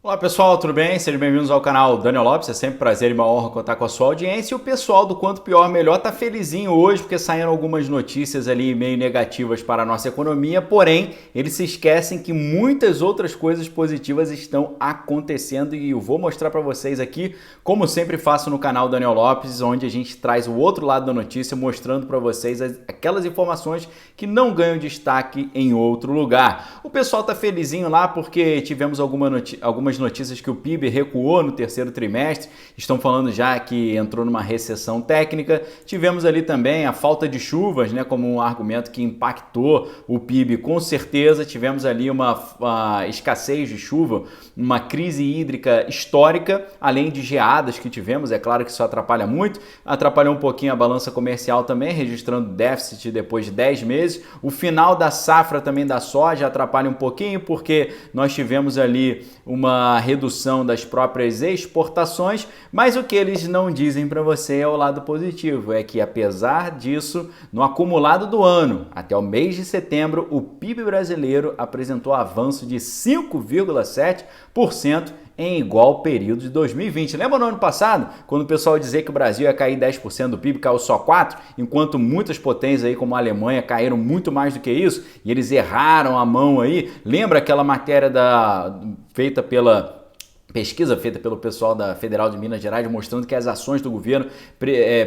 Olá pessoal, tudo bem? Sejam bem-vindos ao canal Daniel Lopes, é sempre um prazer e uma honra contar com a sua audiência. E o pessoal do Quanto Pior Melhor tá felizinho hoje porque saíram algumas notícias ali meio negativas para a nossa economia, porém eles se esquecem que muitas outras coisas positivas estão acontecendo e eu vou mostrar para vocês aqui, como sempre faço no canal Daniel Lopes, onde a gente traz o outro lado da notícia mostrando para vocês aquelas informações que não ganham destaque em outro lugar. O pessoal tá felizinho lá porque tivemos algumas notícias que o PIB recuou no terceiro trimestre, estão falando já que entrou numa recessão técnica. Tivemos ali também a falta de chuvas, né, como um argumento que impactou o PIB com certeza. Tivemos ali uma escassez de chuva, uma crise hídrica histórica, além de geadas que tivemos. É claro que isso atrapalha muito, atrapalhou um pouquinho a balança comercial também, registrando déficit depois de 10 meses. O final da safra também da soja atrapalha um pouquinho, porque nós tivemos ali uma redução das próprias exportações, mas o que eles não dizem para você é o lado positivo, é que apesar disso, no acumulado do ano, até o mês de setembro, o PIB brasileiro apresentou avanço de 5,7% em igual período de 2020. Lembra no ano passado, quando o pessoal dizia que o Brasil ia cair 10% do PIB, caiu só 4%, enquanto muitas potências aí como a Alemanha caíram muito mais do que isso, e eles erraram a mão aí? Lembra aquela matéria pesquisa feita pelo pessoal da Federal de Minas Gerais mostrando que as ações do governo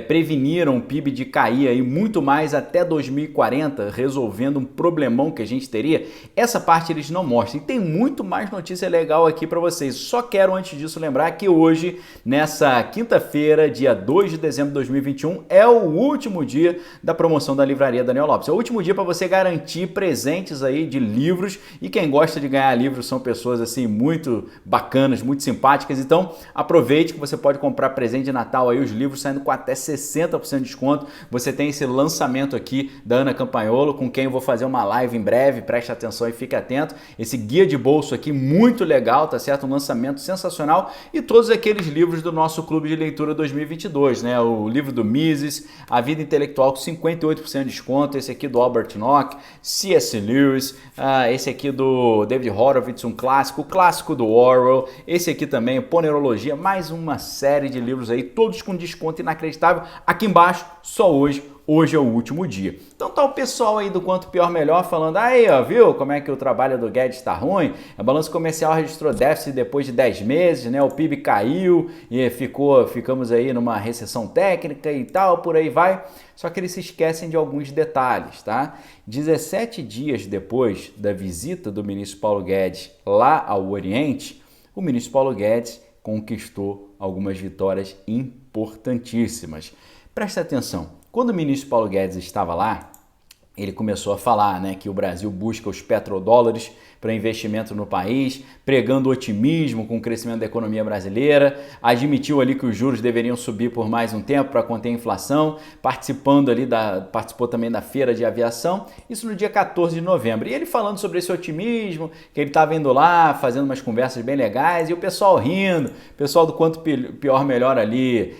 preveniram o PIB de cair aí muito mais até 2040, resolvendo um problemão que a gente teria? Essa parte eles não mostram. E tem muito mais notícia legal aqui para vocês. Só quero antes disso lembrar que hoje, nessa quinta-feira, dia 2 de dezembro de 2021, é o último dia da promoção da Livraria Daniel Lopes. É o último dia para você garantir presentes aí de livros, e quem gosta de ganhar livros são pessoas assim muito bacanas, muito simpáticas. Então aproveite que você pode comprar presente de Natal aí, os livros saindo com até 60% de desconto. Você tem esse lançamento aqui da Ana Campanholo, com quem eu vou fazer uma live em breve, preste atenção e fique atento. Esse guia de bolso aqui muito legal, tá certo? Um lançamento sensacional, e todos aqueles livros do nosso Clube de Leitura 2022, né? O livro do Mises, A Vida Intelectual com 58% de desconto, esse aqui do Albert Nock, C.S. Lewis, esse aqui do David Horowitz, um clássico, o clássico do Orwell, esse aqui também, Ponerologia, mais uma série de livros aí, todos com desconto inacreditável. Aqui embaixo, só hoje é o último dia. Então tá o pessoal aí do Quanto Pior Melhor falando, aí ó, viu como é que o trabalho do Guedes tá ruim? A balança comercial registrou déficit depois de 10 meses, né? O PIB caiu e ficamos aí numa recessão técnica e tal, por aí vai. Só que eles se esquecem de alguns detalhes, tá? 17 dias depois da visita do ministro Paulo Guedes lá ao Oriente, o ministro Paulo Guedes conquistou algumas vitórias importantíssimas. Presta atenção, quando o ministro Paulo Guedes estava lá, ele começou a falar, né, que o Brasil busca os petrodólares para investimento no país, pregando otimismo com o crescimento da economia brasileira, admitiu ali que os juros deveriam subir por mais um tempo para conter a inflação, participou também da feira de aviação, isso no dia 14 de novembro. E ele falando sobre esse otimismo, que ele estava indo lá, fazendo umas conversas bem legais, e o pessoal rindo, o pessoal do Quanto Pior Melhor ali,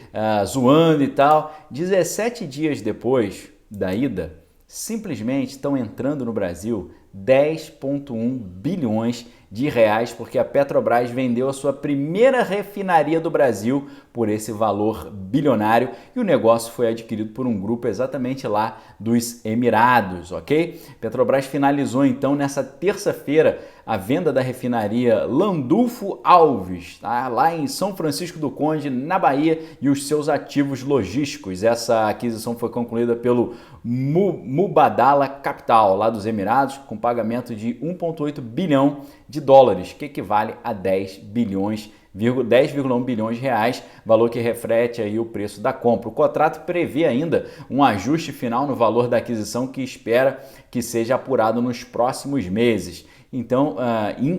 zoando e tal. 17 dias depois da ida, simplesmente estão entrando no Brasil 10,1 bilhões de reais, porque a Petrobras vendeu a sua primeira refinaria do Brasil por esse valor bilionário, e o negócio foi adquirido por um grupo exatamente lá dos Emirados, ok? Petrobras finalizou então nessa terça-feira a venda da refinaria Landulfo Alves, tá? Lá em São Francisco do Conde, na Bahia, e os seus ativos logísticos. Essa aquisição foi concluída pelo Mubadala Capital, lá dos Emirados, com pagamento de 1,8 bilhão de dólares, que equivale a 10,1 bilhões de reais, valor que reflete aí o preço da compra. O contrato prevê ainda um ajuste final no valor da aquisição, que espera que seja apurado nos próximos meses. Então,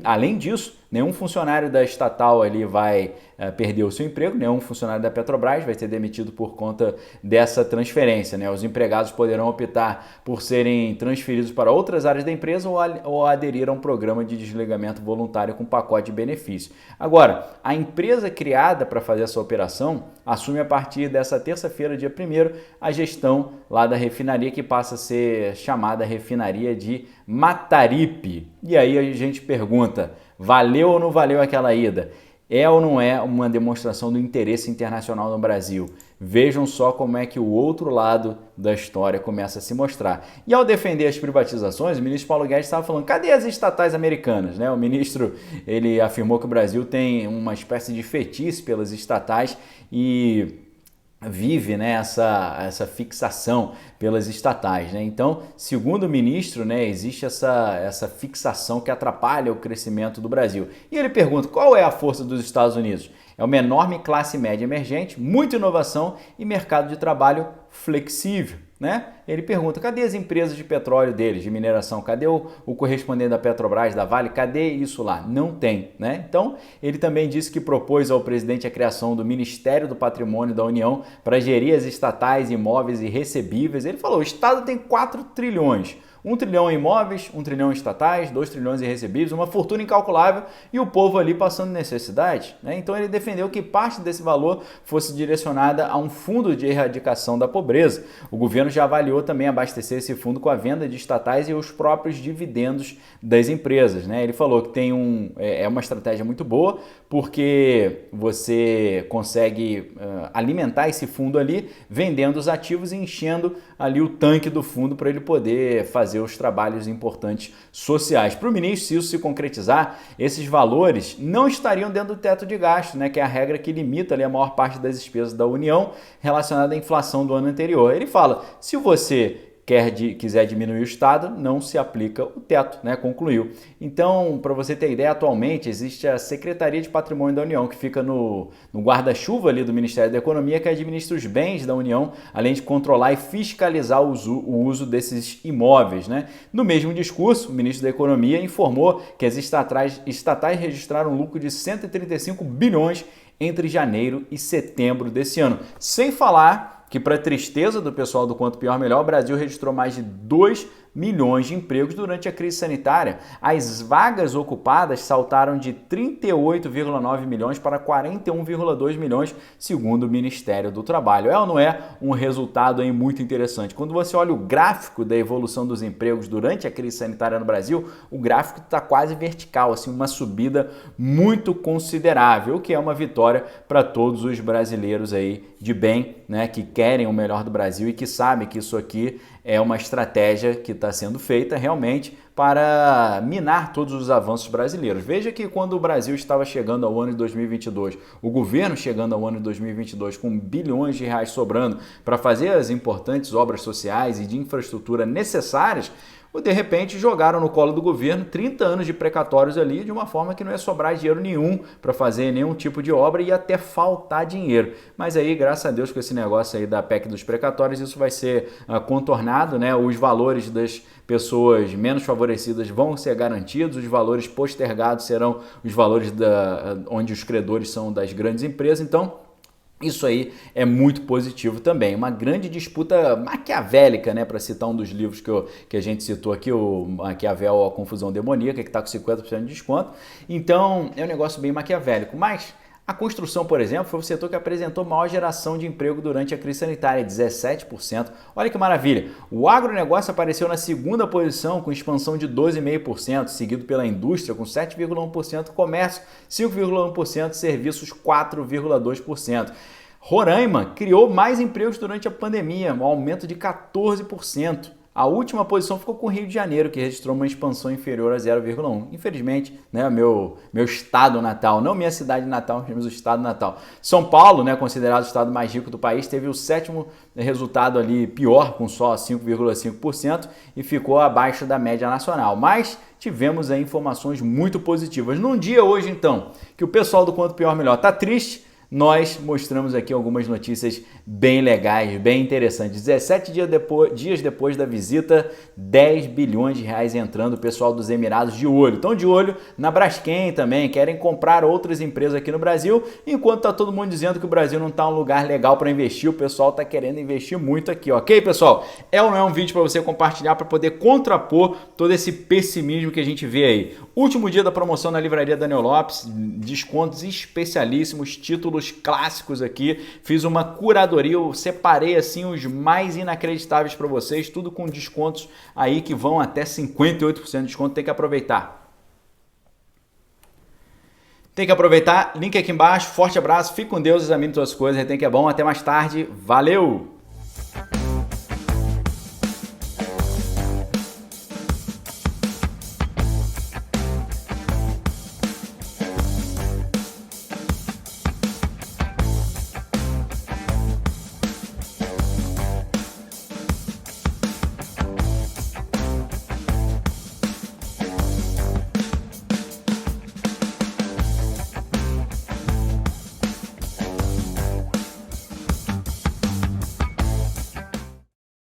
além disso, nenhum funcionário da estatal ali vai perder o seu emprego, nenhum funcionário da Petrobras vai ser demitido por conta dessa transferência, né? Os empregados poderão optar por serem transferidos para outras áreas da empresa ou aderir a um programa de desligamento voluntário com pacote de benefício. Agora, a empresa criada para fazer essa operação assume a partir dessa terça-feira, dia 1º, a gestão lá da refinaria, que passa a ser chamada refinaria de Mataripe. E aí a gente pergunta, Valeu ou não valeu aquela ida? É ou não é uma demonstração do interesse internacional no Brasil? Vejam só como é que o outro lado da história começa a se mostrar. E ao defender as privatizações, o ministro Paulo Guedes estava falando, cadê as estatais americanas? Né? O ministro ele afirmou que o Brasil tem uma espécie de fetiche pelas estatais e vive, né, essa fixação pelas estatais, né? Então, segundo o ministro, né, existe essa fixação que atrapalha o crescimento do Brasil. E ele pergunta, qual é a força dos Estados Unidos? É uma enorme classe média emergente, muita inovação e mercado de trabalho flexível, né? Ele pergunta, cadê as empresas de petróleo deles, de mineração? Cadê o correspondente da Petrobras, da Vale? Cadê isso lá? Não tem, né? Então, ele também disse que propôs ao presidente a criação do Ministério do Patrimônio da União para gerir as estatais, imóveis e recebíveis. Ele falou, o Estado tem 4 trilhões. 1 trilhão em imóveis, 1 trilhão em estatais, 2 trilhões em recebíveis, uma fortuna incalculável e o povo ali passando necessidade, né? Então ele defendeu que parte desse valor fosse direcionada a um fundo de erradicação da pobreza. O governo já avaliou também abastecer esse fundo com a venda de estatais e os próprios dividendos das empresas, né? Ele falou que tem uma estratégia muito boa porque você consegue alimentar esse fundo ali vendendo os ativos e enchendo ali o tanque do fundo para ele poder fazer os trabalhos importantes sociais. Para o ministro, se isso se concretizar, esses valores não estariam dentro do teto de gasto, né, que é a regra que limita ali a maior parte das despesas da União relacionada à inflação do ano anterior. Ele fala, se você quiser diminuir o Estado, não se aplica o teto, né? Concluiu. Então, para você ter ideia, atualmente existe a Secretaria de Patrimônio da União, que fica no guarda-chuva ali do Ministério da Economia, que administra os bens da União, além de controlar e fiscalizar o uso desses imóveis, né? No mesmo discurso, o ministro da Economia informou que as estatais registraram um lucro de 135 bilhões entre janeiro e setembro desse ano. Sem falar que, para tristeza do pessoal do Quanto Pior Melhor, o Brasil registrou mais de 2 milhões de empregos durante a crise sanitária. As vagas ocupadas saltaram de 38,9 milhões para 41,2 milhões, segundo o Ministério do Trabalho. É ou não é um resultado aí muito interessante? Quando você olha o gráfico da evolução dos empregos durante a crise sanitária no Brasil, o gráfico está quase vertical, assim, uma subida muito considerável, o que é uma vitória para todos os brasileiros aí de bem, né, que querem o melhor do Brasil e que sabem que isso aqui é uma estratégia que está sendo feita realmente para minar todos os avanços brasileiros. Veja que quando o Brasil estava chegando ao ano de 2022, o governo chegando ao ano de 2022 com bilhões de reais sobrando para fazer as importantes obras sociais e de infraestrutura necessárias, de repente jogaram no colo do governo 30 anos de precatórios ali de uma forma que não ia sobrar dinheiro nenhum para fazer nenhum tipo de obra e ia até faltar dinheiro. Mas aí, graças a Deus, com esse negócio aí da PEC dos precatórios, isso vai ser contornado, né? Os valores das pessoas menos favorecidas vão ser garantidos, os valores postergados serão os valores onde os credores são das grandes empresas. Então, isso aí é muito positivo também. Uma grande disputa maquiavélica, né? Para citar um dos livros que a gente citou aqui, o Maquiavel, A Confusão Demoníaca, que está com 50% de desconto. Então, é um negócio bem maquiavélico. Mas a construção, por exemplo, foi o setor que apresentou maior geração de emprego durante a crise sanitária, 17%. Olha que maravilha! O agronegócio apareceu na segunda posição, com expansão de 12,5%, seguido pela indústria, com 7,1%, comércio, 5,1%, serviços, 4,2%. Roraima criou mais empregos durante a pandemia, um aumento de 14%. A última posição ficou com o Rio de Janeiro, que registrou uma expansão inferior a 0,1. Infelizmente, né, meu estado natal, não minha cidade natal, mas o estado natal. São Paulo, né, considerado o estado mais rico do país, teve o 7º resultado ali pior, com só 5,5%, e ficou abaixo da média nacional. Mas tivemos aí informações muito positivas. Num dia hoje, então, que o pessoal do Quanto Pior Melhor está triste, nós mostramos aqui algumas notícias bem legais, bem interessantes. 17 dias depois da visita, 10 bilhões de reais entrando, o pessoal dos Emirados de olho. Estão de olho na Braskem também, querem comprar outras empresas aqui no Brasil, enquanto está todo mundo dizendo que o Brasil não está um lugar legal para investir, o pessoal está querendo investir muito aqui, ok, pessoal? É ou não é um vídeo para você compartilhar para poder contrapor todo esse pessimismo que a gente vê aí? Último dia da promoção na Livraria Daniel Lopes, descontos especialíssimos, títulos clássicos aqui, fiz uma curadoria, eu separei assim os mais inacreditáveis para vocês, tudo com descontos aí que vão até 58% de desconto, tem que aproveitar. Tem que aproveitar, link aqui embaixo, forte abraço, fique com Deus, examine suas coisas, retém que é bom, até mais tarde, valeu!